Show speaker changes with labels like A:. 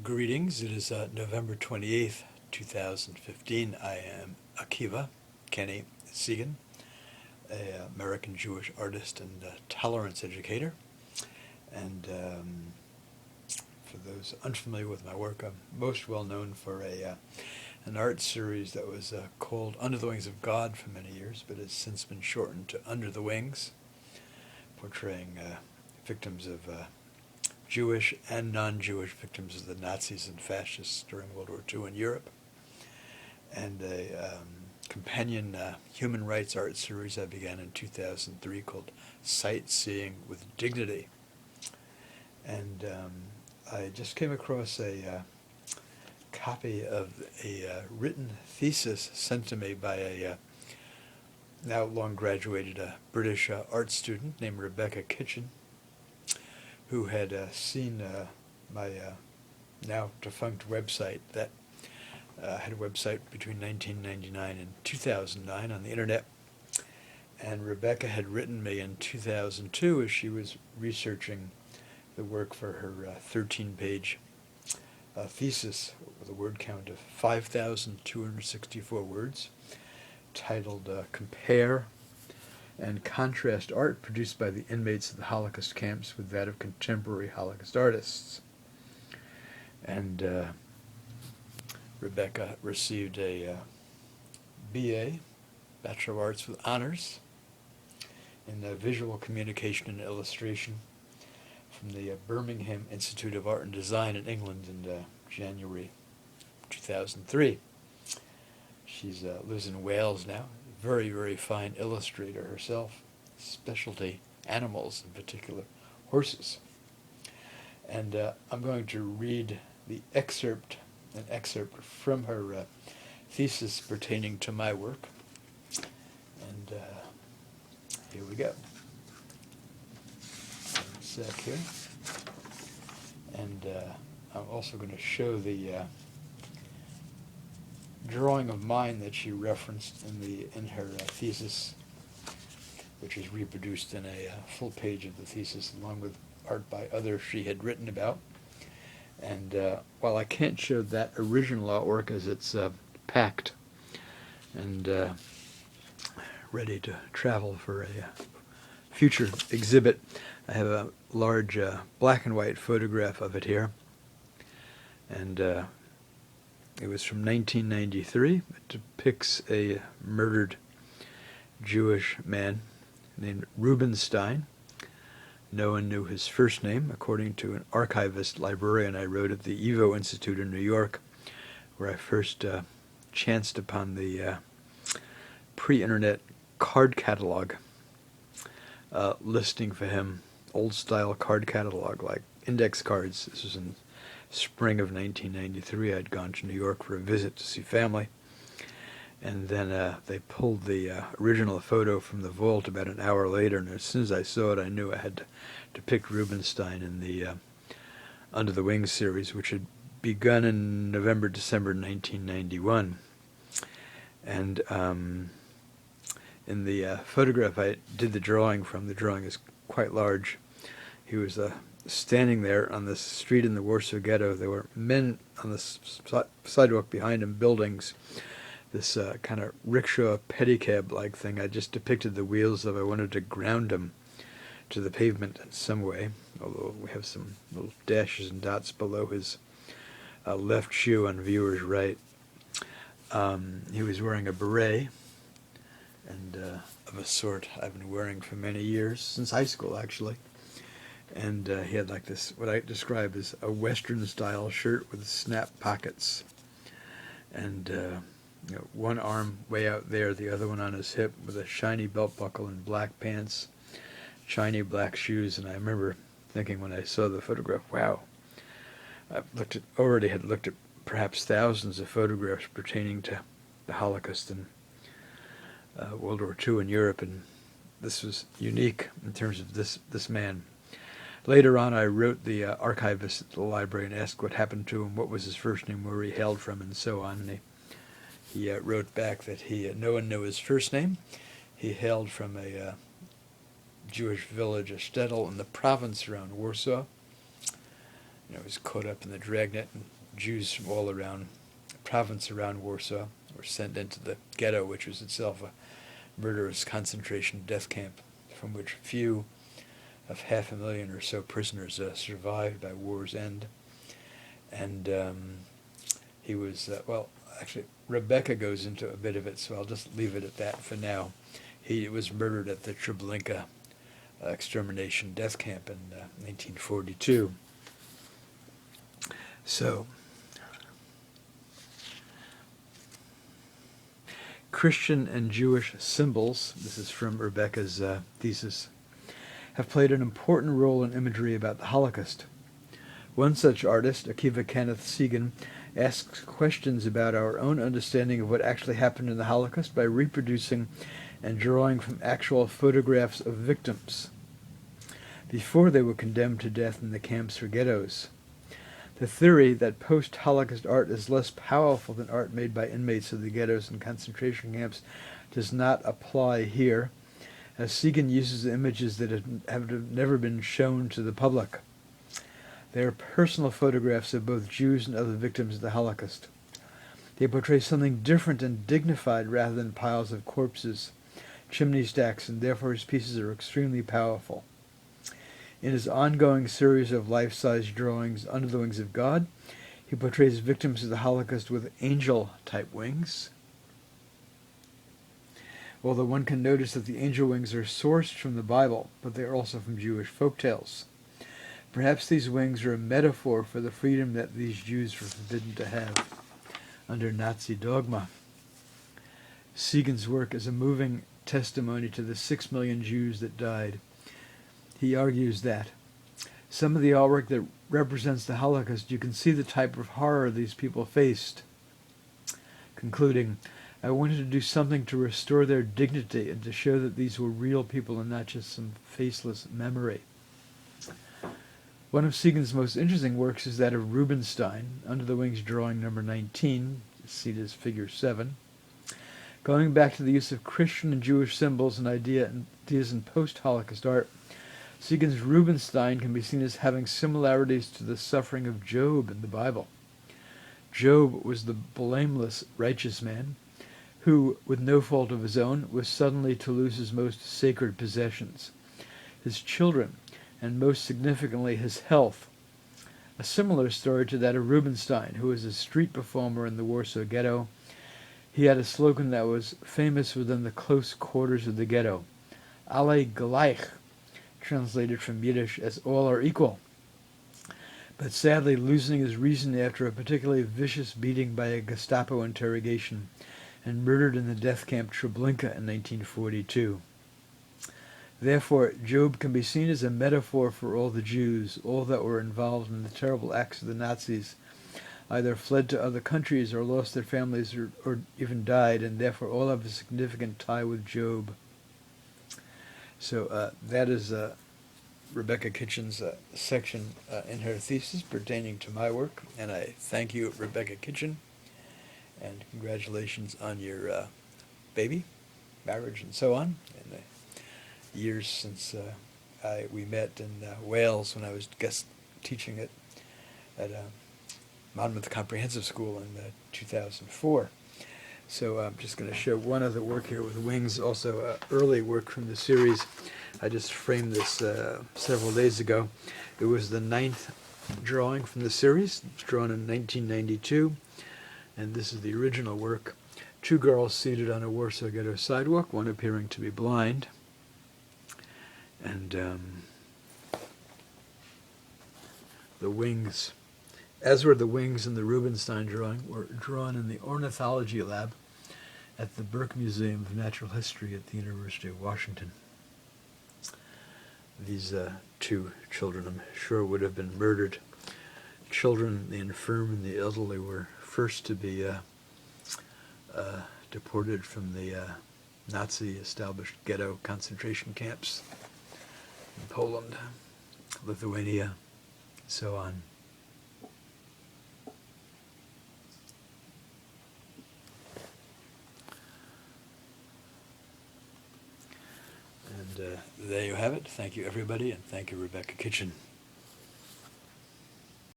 A: Greetings. It is November 28th, 2015. I am Akiva Kenny Segan, an American Jewish artist and tolerance educator. And for those unfamiliar with my work, I'm most well known for an art series that was called Under the Wings of God for many years, but has since been shortened to Under the Wings, portraying victims of Jewish and non-Jewish victims of the Nazis and fascists during World War II in Europe, and a companion human rights art series I began in 2003 called Sightseeing with Dignity. And I just came across a copy of a written thesis sent to me by a now long graduated British art student named Rebecca Kitchin, who had seen my now defunct website that had a website between 1999 and 2009 on the internet. And Rebecca had written me in 2002 as she was researching the work for her 13-page thesis with a word count of 5,264 words, titled Compare and Contrast Art Produced by the Inmates of the Holocaust Camps with That of Contemporary Holocaust Artists. And Rebecca received a BA, Bachelor of Arts with Honors, in Visual Communication and Illustration from the Birmingham Institute of Art and Design in England in January 2003. She lives in Wales now. Very, very fine illustrator herself. Specialty animals, in particular horses. And I'm going to read an excerpt from her thesis pertaining to my work. And here we go. One sec here. And I'm also going to show the drawing of mine that she referenced in her thesis, which is reproduced in a full page of the thesis, along with art by others she had written about. And while I can't show that original artwork as it's packed and ready to travel for a future exhibit, I have a large black and white photograph of it here. And it was from 1993. It depicts a murdered Jewish man named Rubenstein. No one knew his first name, according to an archivist librarian I wrote at the Evo Institute in New York, where I first chanced upon the pre-internet card catalog listing for him, old-style card catalog, like index cards. This was in spring of 1993. I'd gone to New York for a visit to see family, and then they pulled the original photo from the vault about an hour later, and as soon as I saw it, I knew I had to depict Rubenstein in the Under the Wings series, which had begun in November, December 1991. And in the photograph I did the drawing from, the drawing is quite large. He was standing there on the street in the Warsaw Ghetto. There were men on the sidewalk behind him, buildings, this kind of rickshaw pedicab-like thing. I just depicted the wheels of. I wanted to ground him to the pavement in some way, although we have some little dashes and dots below his left shoe on viewer's right. He was wearing a beret, and of a sort I've been wearing for many years, since high school actually. And he had like this, what I describe as a Western-style shirt with snap pockets, and one arm way out there, the other one on his hip, with a shiny belt buckle and black pants, shiny black shoes. And I remember thinking when I saw the photograph, wow, already had looked at perhaps thousands of photographs pertaining to the Holocaust and World War II in Europe, and this was unique in terms of this man. Later on, I wrote the archivist at the library and asked what happened to him, what was his first name, where he hailed from, and so on. And he wrote back that no one knew his first name. He hailed from a Jewish village, a shtetl in the province around Warsaw. He was caught up in the dragnet and Jews from all around the province around Warsaw were sent into the ghetto, which was itself a murderous concentration death camp, from which few of 500,000 or so prisoners survived by war's end. And he was, well, actually, Rebecca goes into a bit of it, so I'll just leave it at that for now. He was murdered at the Treblinka extermination death camp in 1942. So, Christian and Jewish symbols, this is from Rebecca's thesis, have played an important role in imagery about the Holocaust. One such artist, Akiva Kenneth Segan, asks questions about our own understanding of what actually happened in the Holocaust by reproducing and drawing from actual photographs of victims before they were condemned to death in the camps or ghettos. The theory that post-Holocaust art is less powerful than art made by inmates of the ghettos and concentration camps does not apply here, as Segan uses images that have never been shown to the public. They are personal photographs of both Jews and other victims of the Holocaust. They portray something different and dignified rather than piles of corpses, chimney stacks, and therefore his pieces are extremely powerful. In his ongoing series of life-size drawings, Under the Wings of God, he portrays victims of the Holocaust with angel-type wings. Although one can notice that the angel wings are sourced from the Bible, but they are also from Jewish folktales. Perhaps these wings are a metaphor for the freedom that these Jews were forbidden to have under Nazi dogma. Segan's work is a moving testimony to the 6 million Jews that died. He argues that some of the artwork that represents the Holocaust, you can see the type of horror these people faced. Concluding, I wanted to do something to restore their dignity and to show that these were real people and not just some faceless memory. One of Segan's most interesting works is that of Rubenstein, Under the Wings drawing number 19, see this figure 7. Going back to the use of Christian and Jewish symbols and ideas in post-Holocaust art, Segan's Rubenstein can be seen as having similarities to the suffering of Job in the Bible. Job was the blameless, righteous man who, with no fault of his own, was suddenly to lose his most sacred possessions, his children, and most significantly his health. A similar story to that of Rubenstein, who was a street performer in the Warsaw Ghetto. He had a slogan that was famous within the close quarters of the ghetto, Alle gleich, translated from Yiddish as all are equal. But sadly losing his reason after a particularly vicious beating by a Gestapo interrogation and murdered in the death camp Treblinka in 1942. Therefore, Job can be seen as a metaphor for all the Jews, all that were involved in the terrible acts of the Nazis, either fled to other countries or lost their families or even died, and therefore all have a significant tie with Job. So that is Rebecca Kitchen's section in her thesis pertaining to my work, and I thank you, Rebecca Kitchen, and congratulations on your baby, marriage, and so on, in the years since we met in Wales when I was guest teaching at Monmouth Comprehensive School in 2004. So I'm just going to show one other work here with wings, also early work from the series. I just framed this several days ago. It was the 9th drawing from the series. It was drawn in 1992, and this is the original work. 2 girls seated on a Warsaw Ghetto sidewalk, one appearing to be blind. And the wings, as were the wings in the Rubenstein drawing, were drawn in the ornithology lab at the Burke Museum of Natural History at the University of Washington. These 2 children, I'm sure, would have been murdered. Children, the infirm and the elderly, were first to be deported from the Nazi-established ghetto concentration camps in Poland, Lithuania, and so on. And there you have it. Thank you, everybody, and thank you, Rebecca Kitchen.